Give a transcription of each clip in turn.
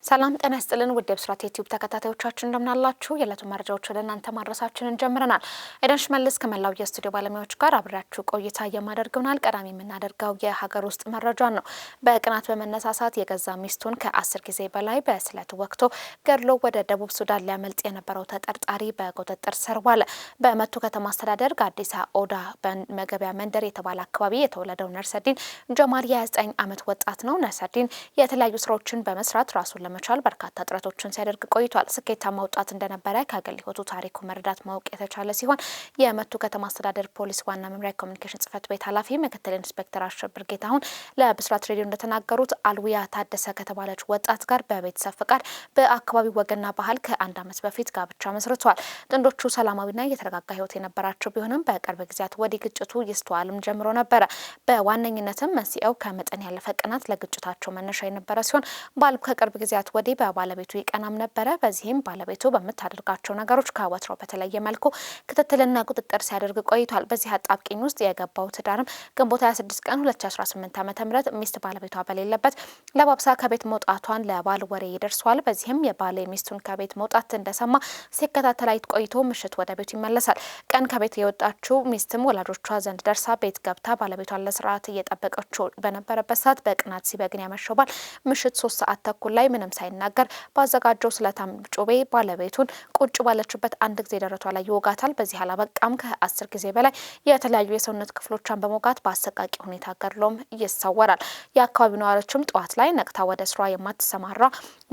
ሰላም ጤና ይስጥልን ውድ የብስራት ዩቲዩብ ተከታታዮቻችን እንደምናላችሁ የዕለቱ መረጃዎች ወደ እናንተ ማድረሳችንን ጀምረናል። ኤደን ሽመልስ ከመላው የስቱዲዮ ባለሙያዎች ጋር አብራችሁ ቆይታ የማደርገውናል። ቀዳሚ የምናደርገው የሀገር ውስጥ መረጃ ነው። በቅናት በመነሳሳት የገዛ ሚስቱን ከ10 ጊዜ በላይ በስለት ወቅቶ ገድሎ ወደ ደቡብ ሱዳን ሊያመልጥ የነበረው ተጠርጣሪ በቁጥጥር ስር ዋለ። በመቱ ከተማ አስተዳደር ጋዲሳ ኦዳ በመገቢያ መንደር የተባለ አካባቢ የተወለደው ነርሰዲን ጀማል የ29 ዓመት ወጣት ነው። ነርሰዲን የተለያዩ ስራዎችን በመስራት ራሱን ለመቻል በርካታ ጥረቶችን ሲያደርግ ቆይቷል። ስኬታማ ወጣት እንደነበረ ከግል ሕይወቱ ታሪኩ መረዳት ማወቅ የተቻለ ሲሆን የመቱ ከተማ አስተዳደር ፖሊስ ዋና መምሪያ ኮሚኒኬሽን ጽሕፈት ቤት ኃላፊ ምክትል ኢንስፔክተር አሸብር ጌታሁን ለብስራት ሬዲዮ እንደተናገሩት አልዊያ ታደሰ ከተባለች ወጣት ጋር በቤተሰብ ፍቃድ በአካባቢው ወግና ባህል ከ1 ዓመት በፊት ጋብቻ መስርቷል። ጥንዶቹ ሰላማዊና የተረጋጋ ሕይወት የነበራቸው ቢሆንም በቅርብ ጊዜያት ወዲህ ግጭቱ ይስተዋልም ጀምሮ ነበረ። በዋነኝነትም መንስኤው ከመጠን ያለፈ ቅናት ለግጭታቸው መነሻ የነበረ ሲሆን ባል ከቅርብ ጊዜያት ወዲህ በባለቤቱ ይቀናም ነበረ። በዚህም ባለቤቱ በምታደርጋቸው ነገሮች ከወትሮ በተለየ መልኩ ክትትልና ቁጥጥር ሲያደርግ ቆይቷል። በዚህ አጣብቂኝ ውስጥ የገባው ትዳርም ግንቦት 26 ቀን 2018 ዓ.ም ሚስት ባለቤቷ በሌለበት ለባብሳ ከቤት መውጣቷን ለባል ወሬ ይደርሷል። በዚህም የባል ሚስቱን ከቤት መውጣት እንደሰማ ሲከታተላት ቆይቶ ምሽት ወደ ቤቱ ይመለሳል። ቀን ከቤት የወጣችው ሚስትም ወላጆቿ ዘንድ ደርሳ ቤት ገብታ ባለቤቷን ለስርዓት እየጠበቀችው በነበረበት ሰዓት በቅናት ሲበግን ያመሸው ባል ምሽት 3 ሰዓት ተኩል ላይ ምንም ሳይናገር ባዘጋጀው ስለታም ጮቤ ባለቤቱን ቁጭ ባለችበት አንድ ጊዜ ደረቷ ላይ ይወጋታል። በዚህ አላበቃም። ከ10 ጊዜ በላይ የተለያዩ የሰውነት ክፍሎቿን በመውጋት በአሰቃቂ ሁኔታ ገድሎም ይሰወራል። የአካባቢው ነዋሪዎችም ጠዋት ላይ ነቅታ ወደ ስራ የማትሰማራ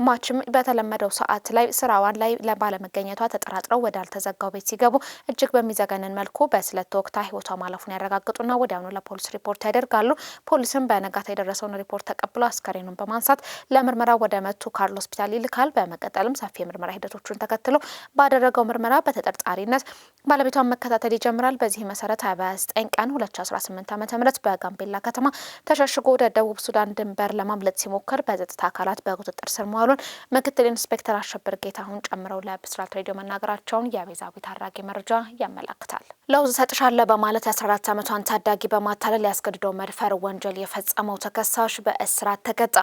ማችም በተለመደው ሰዓት ላይ ስራዋን ላይ ባለመገኘቷ ተጠራጥረው ወደ አልተዘጋው ቤት ሲገቡ እጅግ በሚዘገንን መልኩ በስለት ተወግታ ህይወቷ ማለፉን ያረጋግጡና ወዲያውኑ ለፖሊስ ሪፖርት ያደርጋሉ። ፖሊስም በነጋታ የደረሰውን ሪፖርት ተቀብሎ አስከሬኑን በማንሳት ለምርመራ ወደ መቱ ካርል ሆስፒታል ይልካል። በመቀጠልም ሰፊ የምርመራ ሂደቶችን ተከትሎ ባደረገው ምርመራ በተጠርጣሪነት ባለቤቷን መከታተል ይጀምራል። በዚህ መሰረት 29 ቀን 2018 ዓ.ም በጋምቤላ ከተማ ተሸሽጎ ወደ ደቡብ ሱዳን ድንበር ለማምለጥ ሲሞክር በጸጥታ አካላት በቁጥጥር ስር መዋሉን ምክትል ኢንስፔክተር አሸብር ጌታሁን ጨምረው ለብስራት ሬዲዮ መናገራቸውን የቤዛዊት አራጌ መረጃ ያመላክታል። ለውዝ ሰጥሻለሁ በማለት 14 ዓመቷን ታዳጊ በማታለል ያስገድዶ መድፈር ወንጀል የፈጸመው ተከሳሽ በእስራት ተቀጣ።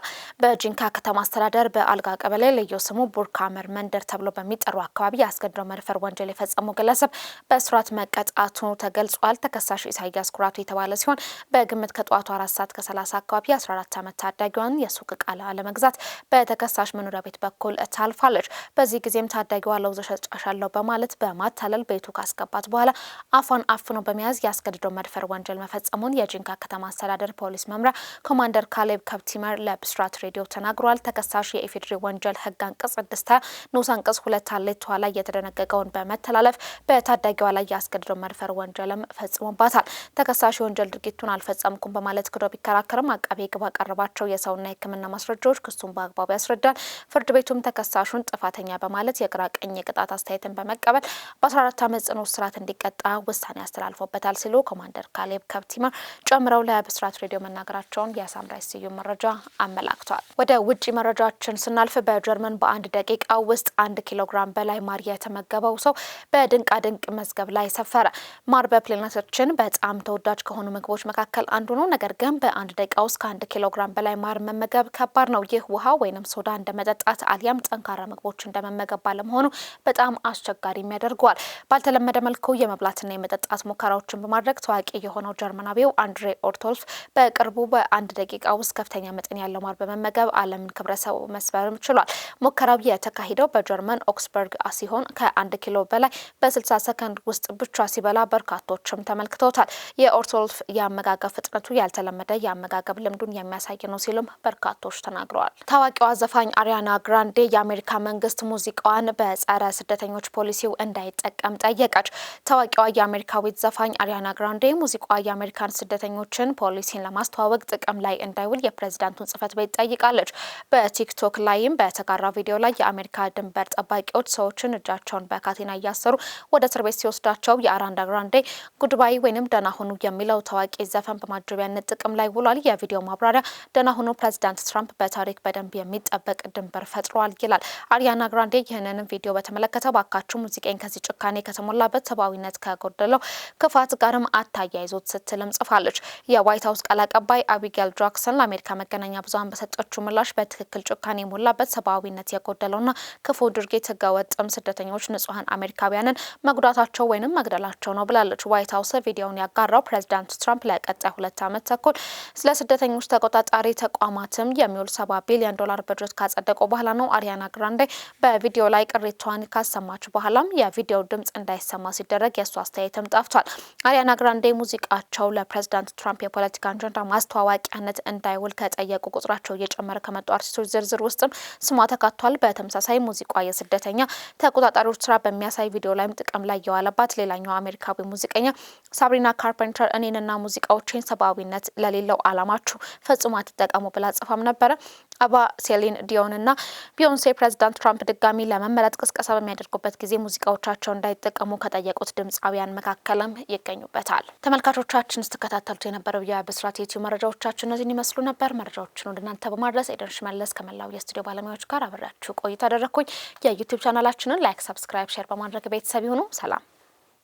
በጂንካ ከተማ አስተዳደር በአልጋ ቀበሌ ልዩ ስሙ ቡርካመር መንደር ተብሎ በሚጠሩ አካባቢ ያስገድዶ መድፈር ወንጀል የፈጸመው ግለሰብ በእስራት መቀጣቱ ተገልጿል። ተከሳሽ ኢሳያስ ኩራቱ የተባለ ሲሆን በግምት ከጠዋቱ 4 ሰዓት ከ30 አካባቢ 14 ዓመት ታዳጊዋን የሱቅ ዕቃ ለመግዛት በተከሳሽ መኖሪያ ቤት በኩል ታልፋለች። በዚህ ጊዜም ታዳጊዋ ለውዝ ሰጥሻለሁ በማለት በማታለል ቤቱ ካስገባት በኋላ አፏን አፍኖ በመያዝ ያስገድዶ መድፈር ወንጀል መፈጸሙን የጂንካ ከተማ አስተዳደር ፖሊስ መምሪያ ኮማንደር ካሌብ ከብቲመር ለብስራት ሬዲዮ ተናግሯል። ተከሳሽ የኢፌዴሪ ወንጀል ህግ አንቀጽ 6 ንዑስ አንቀጽ 2 አሌቷ ላይ የተደነገገውን በመተላለፍ በታዳጊዋ ላይ ያስገድዶ መድፈር ወንጀልም ፈጽሞባታል። ተከሳሽ የወንጀል ድርጊቱን አልፈጸምኩም በማለት ክዶ ቢከራከርም አቃቤ ሕግ ባቀረባቸው የሰውና የሕክምና ማስረጃዎች ክሱን በአግባቡ ያስረዳል። ፍርድ ቤቱም ተከሳሹን ጥፋተኛ በማለት የግራ ቀኝ የቅጣት አስተያየትን በመቀበል በ14 ዓመት ጽኑ እስራት እንዲቀጣ ውሳኔ አስተላልፎበታል ሲሉ ኮማንደር ካሌብ ከብቲመር ጨምረው ለብስራት ሬዲዮ መናገራቸውን የሳምራይ ስዩም መረጃ አመላክቷል። ወደ ውጪ መረጃችን ስናልፍ በጀርመን በአንድ ደቂቃ ውስጥ 1 ኪሎ ግራም በላይ ማር የተመገበው ሰው በድንቃ ድንቅ መዝገብ ላይ ሰፈረ። ማር በፕላኔታችን በጣም ተወዳጅ ከሆኑ ምግቦች መካከል አንዱ ነው። ነገር ግን በአንድ ደቂቃ ውስጥ ከ1 ኪሎ ግራም በላይ ማር መመገብ ከባድ ነው። ይህ ውሃ ወይንም ሶዳ እንደመጠጣት አሊያም ጠንካራ ምግቦች እንደመመገብ ባለመሆኑ በጣም አስቸጋሪ ያደርገዋል። ባልተለመደ መልኩ የመብላትና የመጠጣት ሙከራዎችን በማድረግ ታዋቂ የሆነው ጀርመናዊው አንድሬ ኦርቶልፍ በቅርቡ በአንድ ደቂቃ ውስጥ ከፍተኛ መጠን ያለው ማር በመመገብ ዓለምን ክብረሰው መስበርም ችሏል። ሙከራው የተካሄደው በጀርመን ኦክስበርግ ሲሆን ከ1 ኪሎ በላይ በ60 ሰከንድ ውስጥ ብቻ ሲበላ በርካቶችም ተመልክተውታል። የኦርቶልፍ የአመጋገብ ፍጥነቱ ያልተለመደ የአመጋገብ ልምዱን የሚያሳይ ነው ሲሉም በርካቶች ተናግረዋል። ታዋቂዋ ዘፋኝ አሪያና ግራንዴ የአሜሪካ መንግስት ሙዚቃዋን በጸረ ስደተኞች ፖሊሲው እንዳይጠቀም ጠየቀች። ታዋቂዋ የአሜሪካዊት ዘፋኝ አሪያና ግራንዴ ሙዚቃዋ የአሜሪካን ስደተኞችን ፖሊሲን ለማስተዋወቅ ጥቅም ላይ እንዳይውል የፕሬዝዳንቱን ጽህፈት ቤት ጠይቃለች። በቲክቶክ ላይም በተጋራ ቪዲዮ ላይ የአሜሪካ ድንበር ጠባቂዎች ሰዎችን እጃቸውን በካቴና እያሰሩ ወደ እስር ቤት ሲወስዳቸው የአሪያና ግራንዴ ጉድባይ ወይንም ደህና ሁኑ የሚለው ታዋቂ ዘፈን በማጀቢያነት ጥቅም ላይ ውሏል። የቪዲዮ ማብራሪያ ደህና ሁኑ ፕሬዝዳንት ትራምፕ በታሪክ በደንብ የሚጠበቅ ድንበር ፈጥሯል ይላል። አሪያና ግራንዴ ይህንን ቪዲዮ በተመለከተ ባካችሁ ሙዚቃን ከዚህ ጭካኔ ከተሞላበት ሰብአዊነት ከጎደለው ክፋት ጋርም አታያይዞት ስትልም ጽፋለች። የዋይት ሀውስ ቃል አቀባይ አቢጌል ጃክሰን ለአሜሪካ መገናኛ ብዙሃን በሰጠችው ምላሽ በትክክል ጭካኔ የሞላበት ሰብአዊነት የጎደለውና ክፉ ድርጊት ህገወጥም ስደተኞች ንጹሃን አሜሪካውያንን መጉዳታቸው ወይንም መግደላቸው ነው ብላለች። ዋይት ሀውስ ቪዲዮውን ያጋራው ፕሬዚዳንት ትራምፕ ለቀጣይ 2 ዓመት ተኩል ስለ ስደተኞች ተቆጣጣሪ ተቋማትም የሚውል $70 ቢሊዮን በጀት ካጸደቁ በኋላ ነው። አሪያና ግራንዴ በቪዲዮ ላይ ቅሬታዋን ካሰማች በኋላም የቪዲዮ ድምጽ እንዳይሰማ ሲደረግ የሷ አስተያየትም ጠፍቷል። አሪያና ግራንዴ ሙዚቃቸው ለፕሬዚዳንት ትራምፕ የፖለቲካ አጀንዳ ማስተዋወቂያነት እንዳይውል ከጠየቁ ቁጥራቸው እየጨመረ ከመጡ አርቲስቶች ዝርዝር ውስጥም ስሟ ተካቷል። በተመሳሳይ ሙዚቃ የስደተኛ ተቆጣጣሪዎች ስራ በሚያሳይ ቪዲዮ ላይም ጥቅም ላይ የዋለባት ሌላኛው አሜሪካዊ ሙዚቀኛ ሳብሪና ካርፔንተር እኔንና ሙዚቃዎችን ሰብአዊነት ለሌለው አላማችሁ ፈጽሞ አትጠቀሙ ብላ ጽፋም ነበረ። አባ ሴሊን ዲዮንና ቢዮንሴ ፕሬዚዳንት ትራምፕ ድጋሚ ለመመረጥ ቅስቀሳ በሚያደርጉበት ጊዜ ሙዚቃዎቻቸው እንዳይጠቀሙ ከጠየቁት ድምጻውያን መካከልም ይገኙበታል። ተመልካቾቻችን ስትከታተሉት የነበረው የብስራት ዩቲዩብ መረጃዎቻችን እነዚህን ይመስሉ ነበር። መረጃዎችን ወደ እናንተ በማድረስ ኤደን ሽመለስ ከመላው የስቱዲዮ ባለሙያዎች ጋር አብሬያችሁ ቆይታ አደረኩኝ። የዩቲዩብ ቻናላችንን ላይክ፣ ሰብስክራይብ፣ ሼር በማድረግ ቤተሰብ ይሁኑ። ሰላም።